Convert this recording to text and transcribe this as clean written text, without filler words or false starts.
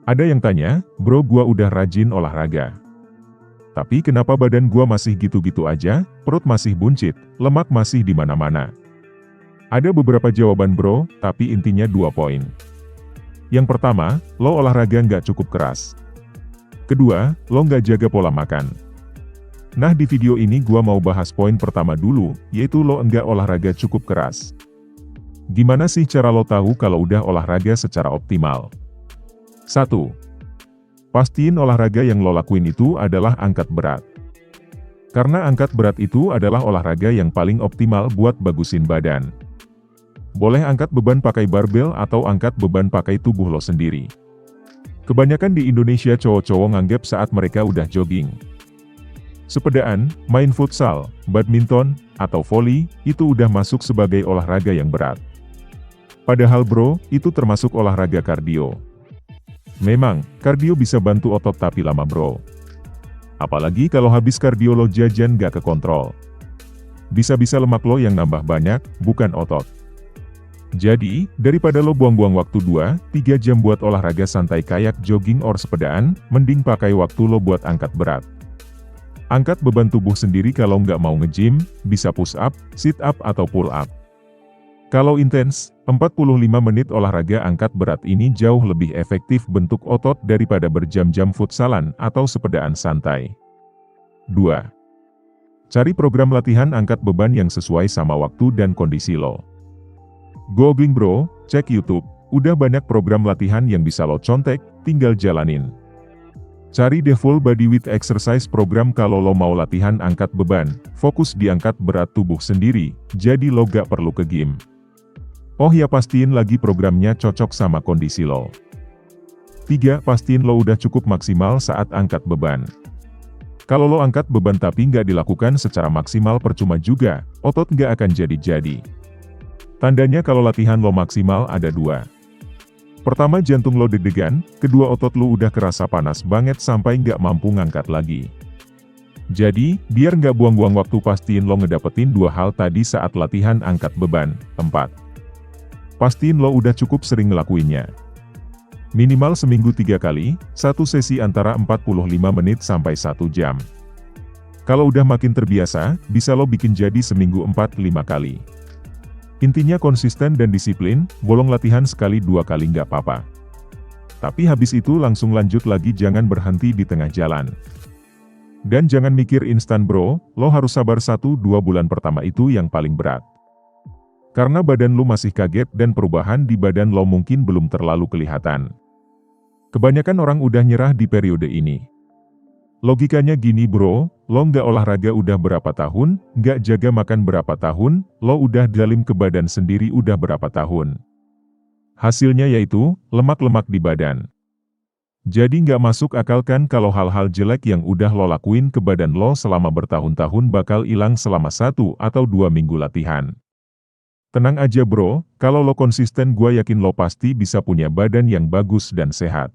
Ada yang tanya, bro gua udah rajin olahraga. Tapi kenapa badan gua masih gitu-gitu aja, perut masih buncit, lemak masih di mana-mana. Ada beberapa jawaban bro, tapi intinya 2 poin. Yang pertama, lo olahraga nggak cukup keras. Kedua, lo nggak jaga pola makan. Nah di video ini gua mau bahas poin pertama dulu, yaitu lo enggak olahraga cukup keras. Gimana sih cara lo tahu kalau udah olahraga secara optimal? 1. Pastiin olahraga yang lo lakuin itu adalah angkat berat. Karena angkat berat itu adalah olahraga yang paling optimal buat bagusin badan. Boleh angkat beban pakai barbel atau angkat beban pakai tubuh lo sendiri. Kebanyakan di Indonesia cowok-cowok nganggep saat mereka udah jogging, sepedaan, main futsal, badminton, atau voli, itu udah masuk sebagai olahraga yang berat. Padahal bro, itu termasuk olahraga kardio. Memang, kardio bisa bantu otot tapi lama bro. Apalagi kalau habis kardio lo jajan gak kekontrol. Bisa-bisa lemak lo yang nambah banyak, bukan otot. Jadi, daripada lo buang-buang waktu 2-3 jam buat olahraga santai kayak jogging or sepedaan, mending pakai waktu lo buat angkat berat. Angkat beban tubuh sendiri kalau nggak mau nge-gym, bisa push up, sit up atau pull up. Kalau intens, 45 menit olahraga angkat berat ini jauh lebih efektif bentuk otot daripada berjam-jam futsalan atau sepedaan santai. 2. Cari program latihan angkat beban yang sesuai sama waktu dan kondisi lo. Googling bro, cek YouTube, udah banyak program latihan yang bisa lo contek, tinggal jalanin. Cari the full body weight exercise program kalau lo mau latihan angkat beban, fokus di angkat berat tubuh sendiri, jadi lo gak perlu ke gym. Oh ya pastiin lagi programnya cocok sama kondisi lo. 3. Pastiin lo udah cukup maksimal saat angkat beban. Kalau lo angkat beban tapi nggak dilakukan secara maksimal percuma juga, otot nggak akan jadi-jadi. Tandanya kalau latihan lo maksimal ada 2. Pertama jantung lo deg-degan, kedua otot lo udah kerasa panas banget sampai nggak mampu ngangkat lagi. Jadi, biar nggak buang-buang waktu pastiin lo ngedapetin 2 hal tadi saat latihan angkat beban. 4. Pastiin lo udah cukup sering ngelakuinnya. Minimal seminggu 3 kali, satu sesi antara 45 menit sampai 1 jam. Kalau udah makin terbiasa, bisa lo bikin jadi seminggu 4-5 kali. Intinya konsisten dan disiplin, bolong latihan sekali 2 kali nggak apa-apa. Tapi habis itu langsung lanjut lagi, jangan berhenti di tengah jalan. Dan jangan mikir instan bro, lo harus sabar 1-2 bulan pertama itu yang paling berat. Karena badan lo masih kaget dan perubahan di badan lo mungkin belum terlalu kelihatan. Kebanyakan orang udah nyerah di periode ini. Logikanya gini bro, lo nggak olahraga udah berapa tahun, nggak jaga makan berapa tahun, lo udah dalim ke badan sendiri udah berapa tahun. Hasilnya yaitu, lemak-lemak di badan. Jadi nggak masuk akal kan kalau hal-hal jelek yang udah lo lakuin ke badan lo selama bertahun-tahun bakal hilang selama 1 atau 2 minggu latihan. Tenang aja bro, kalau lo konsisten gua yakin lo pasti bisa punya badan yang bagus dan sehat.